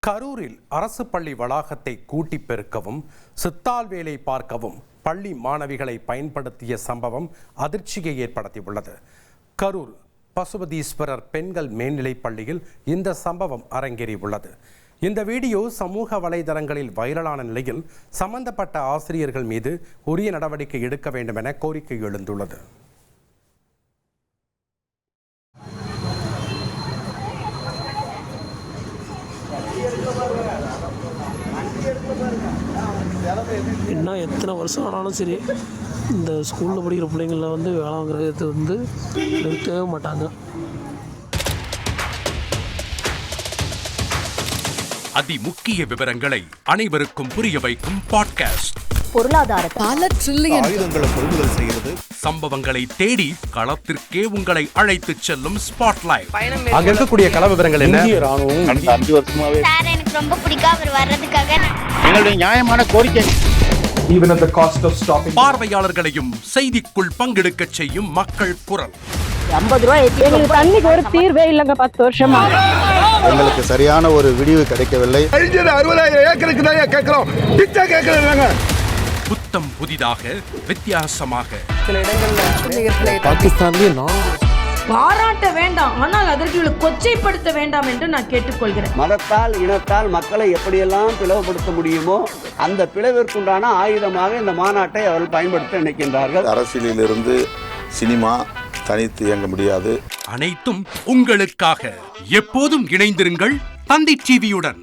கரூரில் அரசு பள்ளி வளாகத்தை கூட்டி பெருக்கவும் சித்தால் வேலை பார்க்கவும் பள்ளி மாணவிகளை பயன்படுத்திய சம்பவம் அதிர்ச்சியை ஏற்படுத்தியுள்ளது. கரூர் பசுபதீஸ்வரர் பெண்கள் மேல்நிலைப் பள்ளியில் இந்த சம்பவம் அரங்கேறியுள்ளது. இந்த வீடியோ சமூக வலைதளங்களில் வைரலான நிலையில் சம்பந்தப்பட்ட ஆசிரியர்கள் மீது உரிய நடவடிக்கை எடுக்க வேண்டும் என கோரிக்கை எழுந்துள்ளது. இன்னும் எத்தனை வருஷம் ஆனாலும் சரி இந்த ஸ்கூலில் படிக்கிற பிள்ளைங்கள வேலை வாங்குறது நிறுத்தவே மாட்டாங்க. அதிமுக்கிய விவரங்களை அனைவருக்கும் புரிய வைக்கும் பாட்காஸ்ட். பொருளாதாரத்தை பல ட்ரில்லியன் ஆயுதங்களை கொள்முதல் செய்கிறது. சம்பவங்களை தேடி களத்திற்கே உங்களை அழைத்து செல்லும் ஸ்பாட்லைட். அங்க இருக்கக்கூடிய கள விவரங்கள் என்ன? கடந்த 5 வருஷமாவே சார் எனக்கு ரொம்ப பிடிக்கும் அவர் வர்றதுக்காக. எங்களுடைய நியாயமான கோரிக்கை. Even at the cost of stopping. பார்வையாளர்களையும் செய்திக்குள் பங்கெடுக்க செய்யும் மக்கள் குரல். 50 ரூபாய் எங்களுக்கு தண்ணிக்கு ஒரு தீர்வே இல்லைங்க. 10 வருஷமா எங்களுக்கு சரியான ஒரு விடிவு கிடைக்கவில்லை. 60,000 ஏக்கருக்கு தான் கேட்கிறோம். பிச்சை கேட்கறாங்க. புத்தம் புதிதாக வித்தியாசமாக பாகிஸ்தான்லேயே பாராட்ட வேண்டாம், ஆனால் அதற்கு கொச்சைப்படுத்த வேண்டாம் என்று நான் கேட்டுக்கொள்கிறேன். மதத்தால் இனத்தால் மக்களை எப்படியெல்லாம் பிளவுபடுத்த முடியுமோ அந்த பிளவிற்குண்டான ஆயுதமாக இந்த மாநாட்டை அவர்கள் பயன்படுத்த நினைக்கின்றார்கள். அரசியலிலிருந்து சினிமா தனித்து இயங்க முடியாது. அனைத்தும் உங்களுக்காக. எப்போதும் இணைந்திருங்கள் தந்தி டிவியுடன்.